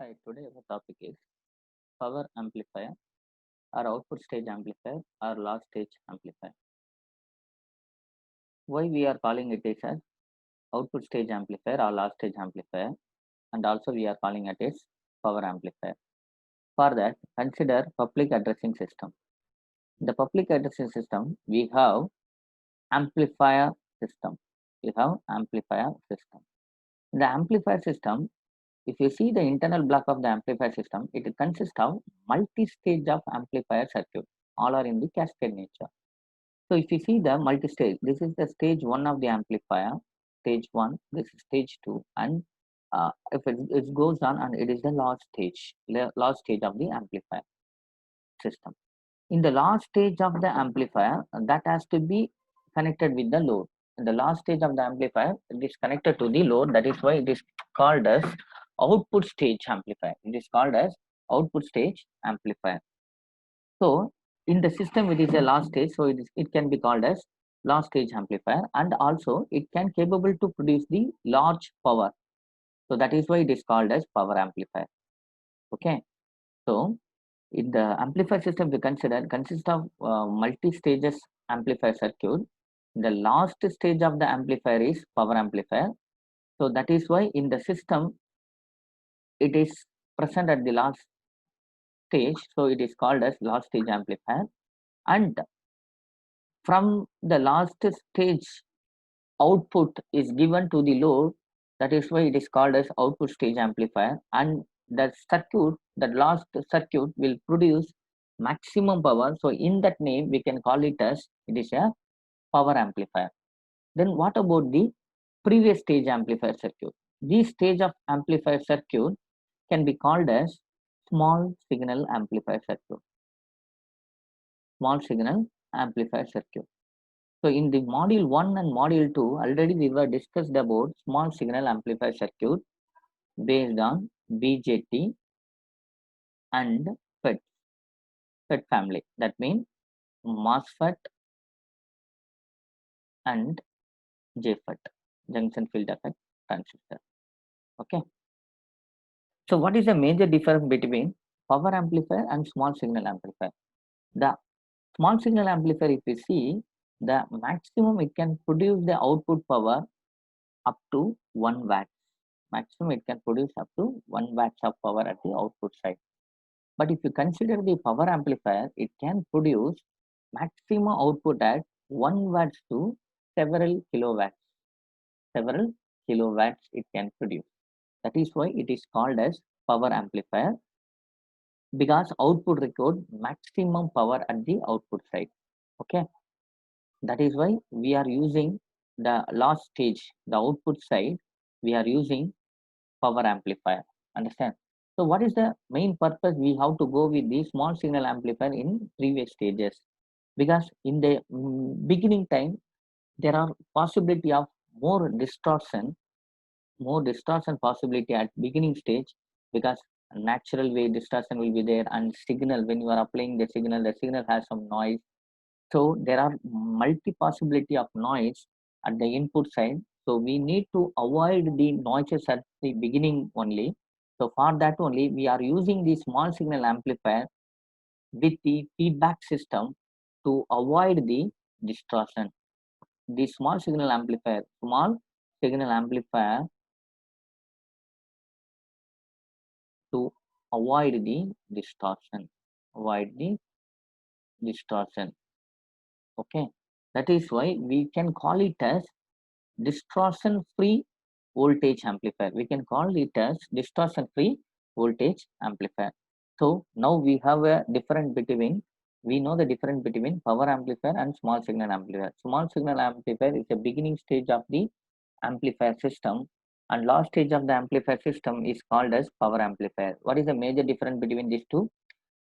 Hi, today our topic is power amplifier or output stage amplifier or last stage amplifier. Why we are calling it as output stage amplifier or last stage amplifier, and also we are calling it as power amplifier. For that, consider public addressing system. In the public addressing system, we have amplifier system. We have amplifier system. In the amplifier system, if you see the internal block of the amplifier system, it consists of multi-stage of amplifier circuit. All are in the cascade nature. So if you see the multi-stage, this is the stage one of the amplifier, stage one, this is stage two, and if it goes on and it is the last stage of the amplifier system. In the last stage of the amplifier, that has to be connected with the load. In the last stage of the amplifier, it is connected to the load. That is why it is called as output stage amplifier. It is called as output stage amplifier. So in the system, it is a last stage, so it can be called as last stage amplifier, and also it can capable to produce the large power. So that is why it is called as power amplifier. Okay. So in the amplifier system, we consider consists of multi-stages amplifier circuit. The last stage of the amplifier is power amplifier. So that is why in the system it is present at the last stage. So it is called as last stage amplifier. And from the last stage output is given to the load, that is why it is called as output stage amplifier, and that last circuit will produce maximum power. So in that name we can call it as it is a power amplifier. Then what about the previous stage amplifier circuit? This stage of amplifier circuit can be called as small signal amplifier circuit. Small signal amplifier circuit. So in the module 1 and module 2, already we were discussed about small signal amplifier circuit based on BJT and FET family. That means MOSFET and JFET, junction field effect transistor. Okay. So what is the major difference between power amplifier and small signal amplifier? The small signal amplifier, if you see, the maximum it can produce the output power up to 1 watt. Maximum it can produce up to 1 watts of power at the output side. But if you consider the power amplifier, it can produce maximum output at 1 watts to several kilowatts. Several kilowatts it can produce. That is why it is called as power amplifier, because output record maximum power at the output side. Okay. That is why we are using the last stage, the output side, we are using power amplifier. Understand? So what is the main purpose we have to go with the small signal amplifier in previous stages? Because in the beginning time, there are possibility of more distortion possibility at beginning stage, because natural way distortion will be there, and signal, when you are applying the signal has some noise. So there are multi possibility of noise at the input side. So we need to avoid the noises at the beginning only. So for that only we are using the small signal amplifier with the feedback system to avoid the distortion. The small signal amplifier to avoid the distortion. Avoid the distortion. Okay. That is why we can call it as distortion free voltage amplifier. We can call it as distortion free voltage amplifier. So now we have a difference between, we know the difference between power amplifier and small signal amplifier. Small signal amplifier is the beginning stage of the amplifier system, and last stage of the amplifier system is called as power amplifier. What is the major difference between these two?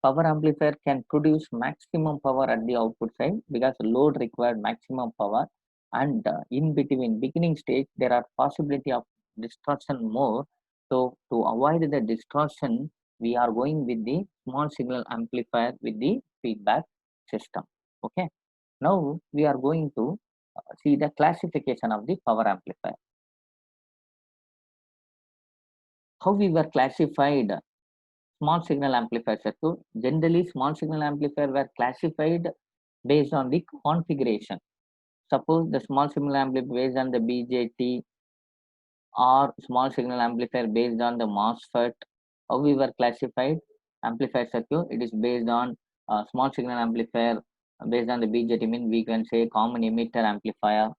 Power amplifier can produce maximum power at the output side because load required maximum power, and in between beginning stage there are possibility of distortion more. So to avoid the distortion, we are going with the small signal amplifier with the feedback system. Okay. Now we are going to see the classification of the power amplifier. how we were classified small signal amplifier circuit. Generally, small signal amplifier were classified based on the configuration. Suppose the small signal amplifier based on the BJT or small signal amplifier based on the MOSFET. How we were classified amplifier circuit? It is based on small signal amplifier based on the BJT. Mean we can say common emitter amplifier.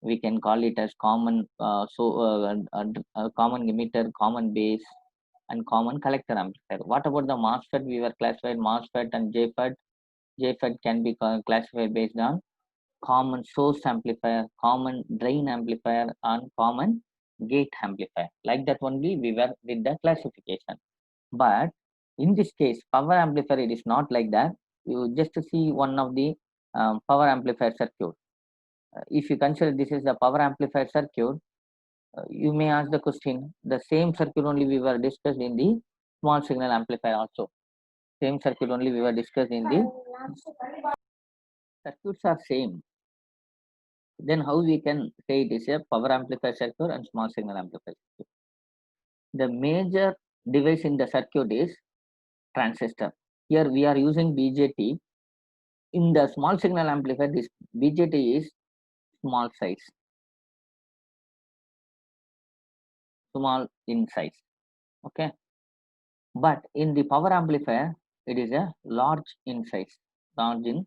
We can call it as common common emitter, common base, and common collector amplifier. What about the MOSFET? We were classified MOSFET and JFET. JFET can be classified based on common source amplifier, common drain amplifier, and common gate amplifier. Like that only we were with the classification. But in this case, power amplifier, it is not like that. You just see one of the power amplifier circuit. If you consider this is the power amplifier circuit, you may ask the question, the same circuit only we were discussed in the small signal amplifier also. Same circuit only we were discussed in the circuits are same. Then how we can say it is a power amplifier circuit and small signal amplifier circuit? The major device in the circuit is transistor. Here we are using BJT. In the small signal amplifier, this BJT is small size, small in size. Okay. But in the power amplifier, it is a large in size, large in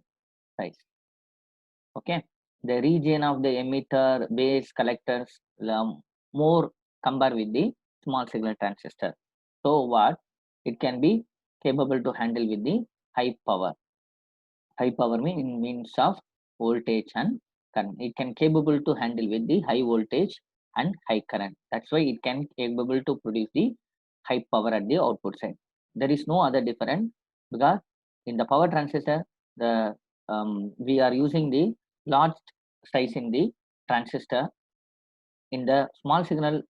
size. Okay. The region of the emitter, base, collectors more compare with the small signal transistor. So what? It can be capable to handle with the high power. High power means of voltage and current. It can capable to handle with the high voltage and high current. That's why it can capable to produce the high power at the output side. There is no other difference because in the power transistor, the we are using the large size in the transistor. In the small signal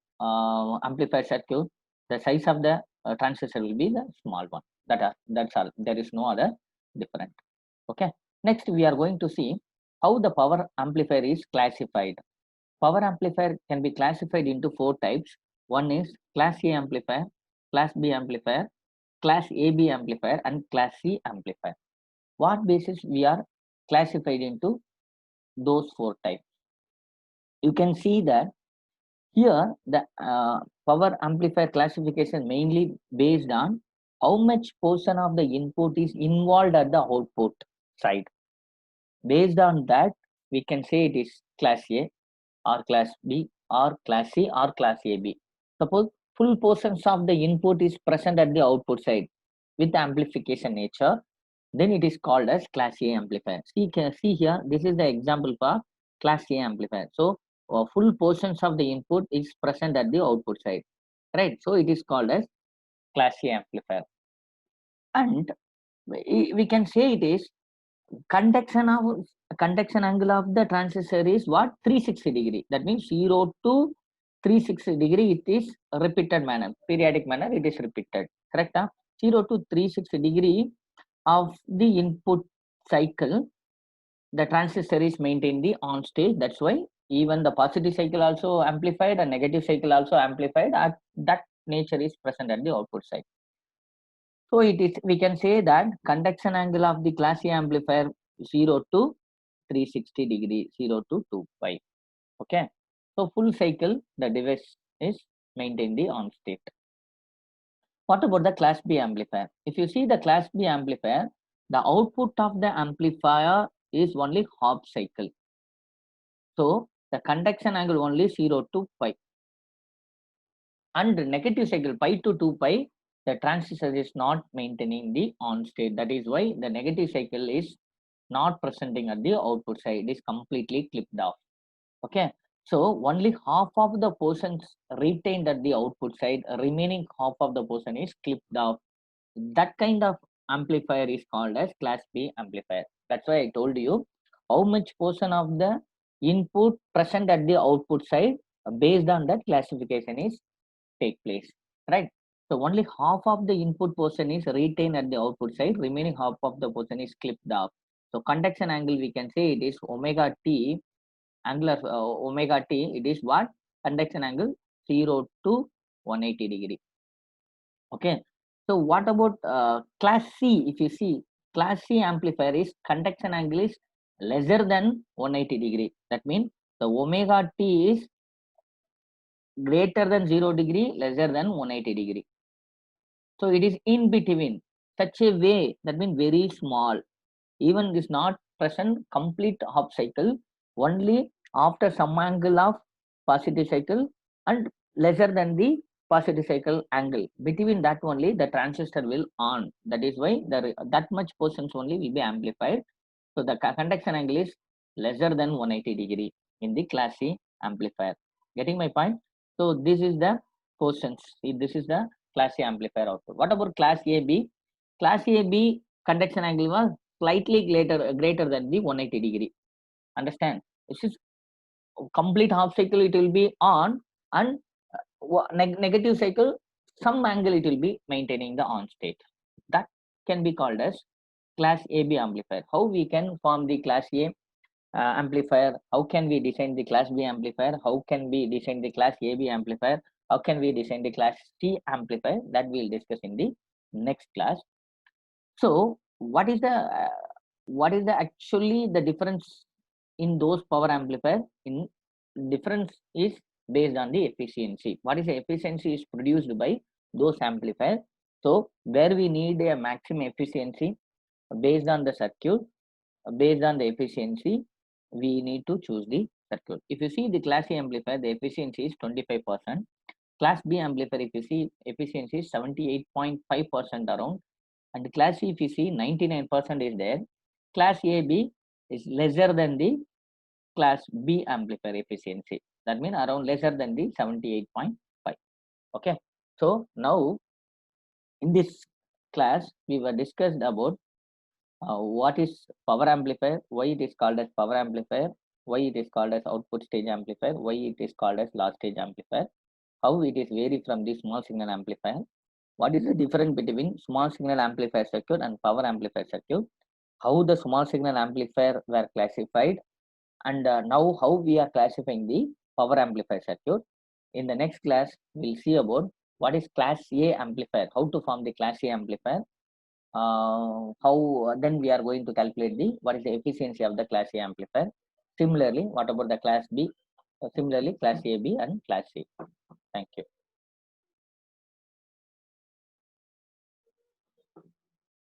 amplifier circuit, the size of the transistor will be the small one. That's all. There is no other difference. Okay. Next, we are going to see how the power amplifier is classified. Power amplifier can be classified into 4 types. One is Class A amplifier, Class B amplifier, Class AB amplifier, and Class C amplifier. What basis we are classified into those 4 types? You can see that here the power amplifier classification mainly based on how much portion of the input is involved at the output side. Based on that, we can say it is Class A or Class B or Class C or Class AB. Suppose full portions of the input is present at the output side with amplification nature, then it is called as Class A amplifier. See here, this is the example for Class A amplifier. So full portions of the input is present at the output side, right? So it is called as Class A amplifier. And we can say it is conduction angle of the transistor is what? 360-degree. That means 0 to 360-degree. It is repeated manner, periodic manner. It is repeated. Correct? 0 to 360-degree of the input cycle, the transistor is maintained the on stage. That's why even the positive cycle also amplified and negative cycle also amplified. At that nature is present at the output side. So it is, we can say that conduction angle of the Class A amplifier 0 to 360-degree, 0 to 2 pi. Okay. So full cycle, the device is maintained the on state. What about the Class B amplifier? If you see the Class B amplifier, the output of the amplifier is only half cycle. So the conduction angle only 0 to pi. And the negative cycle pi to 2 pi, the transistor is not maintaining the on state. That is why the negative cycle is not presenting at the output side. It is completely clipped off. Okay. So only half of the portions retained at the output side, remaining half of the portion is clipped off. That kind of amplifier is called as Class B amplifier. That's why I told you how much portion of the input present at the output side, based on that classification is take place, right? So only half of the input portion is retained at the output side, remaining half of the portion is clipped off. So conduction angle, we can say it is omega t, angular omega t, it is what? Conduction angle 0 to 180-degree. Okay. So what about class C? If you see, class C amplifier is conduction angle is lesser than 180 degree. That means the omega t is greater than 0 degree, lesser than 180 degree. So it is in between, such a way, that means very small. Even is not present complete half cycle, only after some angle of positive cycle and lesser than the positive cycle angle. Between that only the transistor will on. That is why that much portions only will be amplified. So the conduction angle is lesser than 180 degree in the class C amplifier. Getting my point? So this is the portions. This is the class C amplifier output. What about class AB? Class AB conduction angle was slightly greater than the 180 degree. Understand? This is complete half cycle, it will be on, and negative cycle, some angle it will be maintaining the on state. That can be called as class AB amplifier. How we can form the class A amplifier? How can we design the class B amplifier? How can we design the class AB amplifier? How can we design the class C amplifier? That we'll discuss in the next class. So what is the actually the difference in those power amplifier? In difference is based on the efficiency. What is the efficiency is produced by those amplifiers. So where we need a maximum efficiency based on the circuit, based on the efficiency, we need to choose the circuit. If you see the class A amplifier, the efficiency is 25%. Class B amplifier, if you see, efficiency is 78.5% around. And class C, if you see, 99% is there. Class AB is lesser than the class B amplifier efficiency. That means around lesser than the 78.5. Okay. So now in this class, we were discussed about what is power amplifier, why it is called as power amplifier, why it is called as output stage amplifier, why it is called as last stage amplifier, how it is vary from the small signal amplifier, what is the difference between small signal amplifier circuit and power amplifier circuit, how the small signal amplifier were classified, and now how we are classifying the power amplifier circuit. In the next class, we'll see about what is class A amplifier, how to form the class A amplifier, how then we are going to calculate the what is the efficiency of the class A amplifier. Similarly, what about the class B? Similarly, class AB and class C. Thank you.